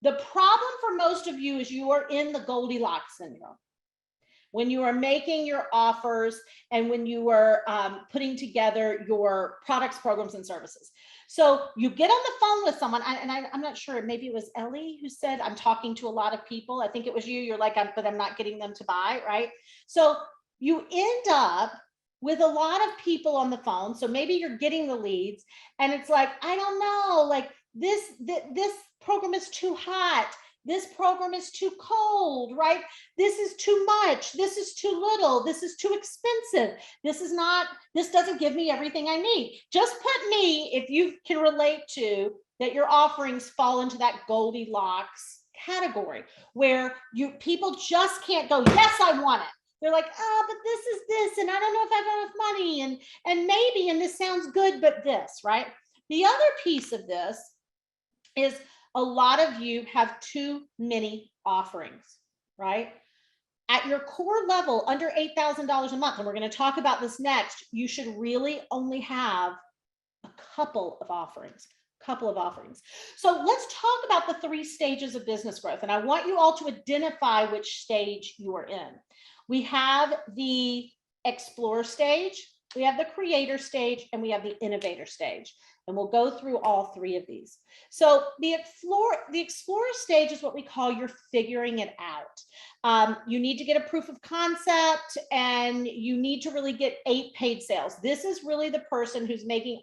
The problem for most of you is you are in the Goldie Locks syndrome. When you are making your offers and when you are putting together your products, programs, and services. So you get on the phone with someone, and I'm not sure, maybe it was Ellie who said, I'm talking to a lot of people. I think it was you. You're like, but I'm not getting them to buy, right? So you end up with a lot of people on the phone. So maybe you're getting the leads and it's like, I don't know, like this program is too hot. This program is too cold, right? This is too much. This is too little. This is too expensive. This doesn't give me everything I need. Just put me, if you can relate to that, your offerings fall into that Goldilocks category where people just can't go, yes, I want it. They're like, oh, but this is this, and I don't know if I have enough money, and maybe, and this sounds good, but this, right? The other piece of this is a lot of you have too many offerings, right? At your core level, under $8,000 a month, and we're going to talk about this next, you should really only have a couple of offerings. So let's talk about the 3 stages of business growth. And I want you all to identify which stage you are in. We have the explorer stage, we have the creator stage, and we have the innovator stage. And we'll go through all 3 of these. So the explorer stage is what we call you're figuring it out. You need to get a proof of concept, and you need to really get 8 paid sales. This is really the person who's making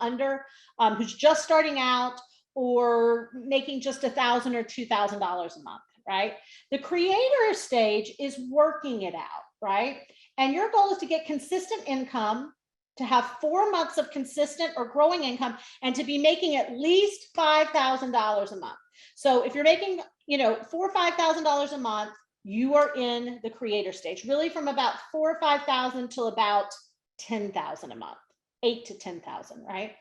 who's just starting out or making just $1,000 or $2,000 a month, right? The creator stage is working it out, right? And your goal is to get consistent income, to have 4 months of consistent or growing income, and to be making at least $5,000 a month. So if you're making, $4,000 or $5,000 a month, you are in the creator stage, really from about 4,000 or 5,000 till about 10,000 a month, 8,000 to 10,000, right?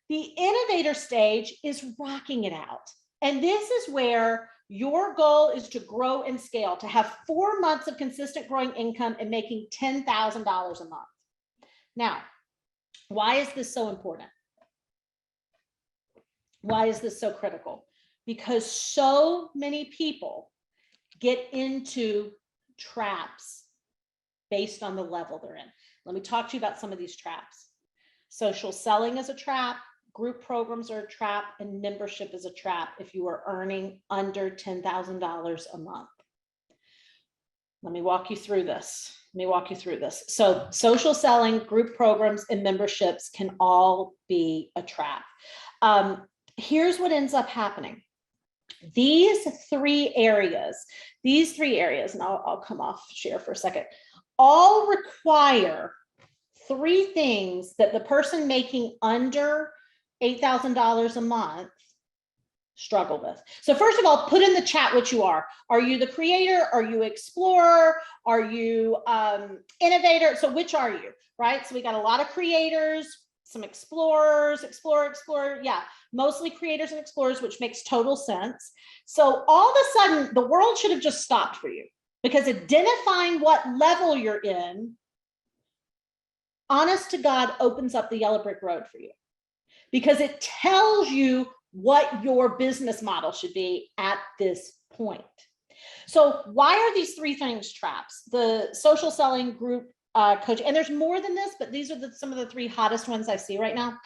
The innovator stage is rocking it out. And this is where your goal is to grow and scale, to have 4 months of consistent growing income and making $10,000 a month. Now, why is this so important? Why is this so critical? Because so many people get into traps based on the level they're in. Let me talk to you about some of these traps. Social selling is a trap, group programs are a trap, and membership is a trap if you are earning under $10,000 a month. Let me walk you through this. So social selling, group programs, and memberships can all be a trap. Here's what ends up happening. These three areas, and I'll come off share for a second, all require 3 things that the person making under $8,000 a month struggle with. So first of all, put in the chat what you are. Are you the creator? Are you explorer? Are you innovator? So which are you, right? So we got a lot of creators, some explorers, explorer. Yeah, mostly creators and explorers, which makes total sense. So all of a sudden, the world should have just stopped for you, because identifying what level you're in, honest to God, opens up the yellow brick road for you, because it tells you what your business model should be at this point. So why are these 3 things traps? The social selling, group coaching, and there's more than this, but these are some of the 3 hottest ones I see right now.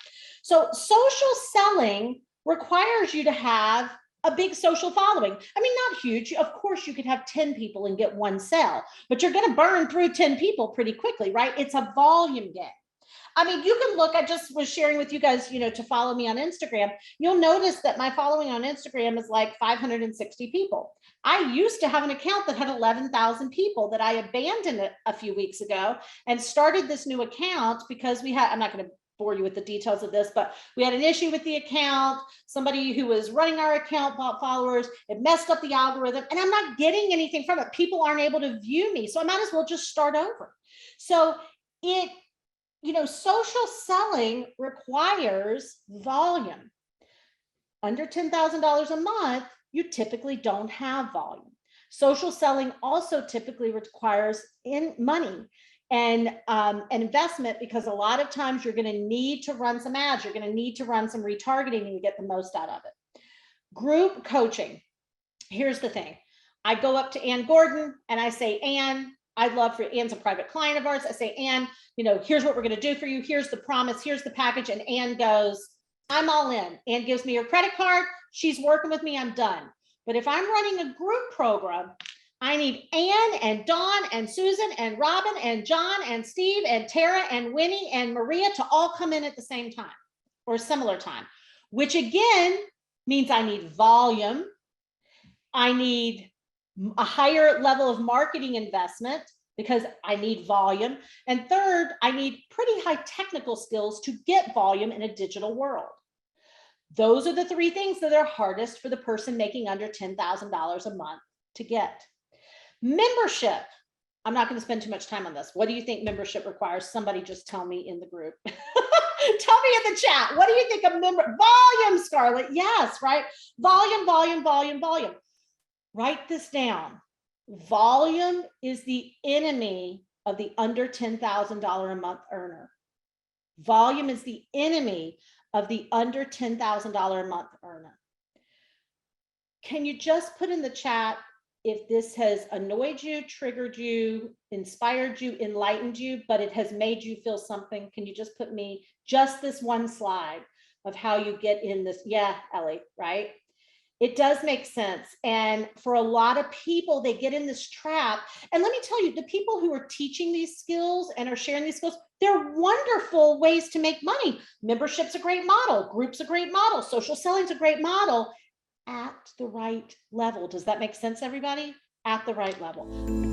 So social selling requires you to have a big social following. I mean, not huge. Of course, you could have 10 people and get 1 sale, but you're going to burn through 10 people pretty quickly, right? It's a volume game. I mean, you can look, I just was sharing with you guys, to follow me on Instagram. You'll notice that my following on Instagram is like 560 people. I used to have an account that had 11,000 people that I abandoned a few weeks ago and started this new account because I'm not going to bore you with the details of this, but we had an issue with the account. Somebody who was running our account bought followers. It messed up the algorithm, and I'm not getting anything from it. People aren't able to view me. So I might as well just start over. So social selling requires volume. Under $10,000 a month, you typically don't have volume. Social selling also typically requires money and investment, because a lot of times you're going to need to run some ads. You're going to need to run some retargeting to get the most out of it. Group coaching. here's the thing. I go up to Ann Gordon and I say, Ann, I'd love for, Ann's a private client of ours. I say, Ann, here's what we're going to do for you. Here's the promise. Here's the package. And Ann goes, I'm all in. Ann gives me her credit card. She's working with me. I'm done. But if I'm running a group program, I need Ann and Dawn and Susan and Robin and John and Steve and Tara and Winnie and Maria to all come in at the same time or a similar time, which again means I need volume. I need a higher level of marketing investment because I need volume. And third, I need pretty high technical skills to get volume in a digital world. Those are the three things that are hardest for the person making under $10,000 a month to get. Membership. I'm not going to spend too much time on this. What do you think membership requires? Somebody just tell me in the group. Tell me in the chat. What do you think a member? Volume, Scarlett. Yes, right? Volume, volume, volume, volume. Write this down. Volume is the enemy of the under $10,000 a month earner. Volume is the enemy of the under $10,000 a month earner. Can you just put in the chat if this has annoyed you, triggered you, inspired you, enlightened you, but it has made you feel something? Can you just put me just this one slide of how you get in this? Yeah, Ellie, right? It does make sense. And for a lot of people, they get in this trap. And let me tell you, the people who are teaching these skills and are sharing these skills, they're wonderful ways to make money. Membership's a great model. Group's a great model. Social selling's a great model at the right level. Does that make sense, everybody? At the right level.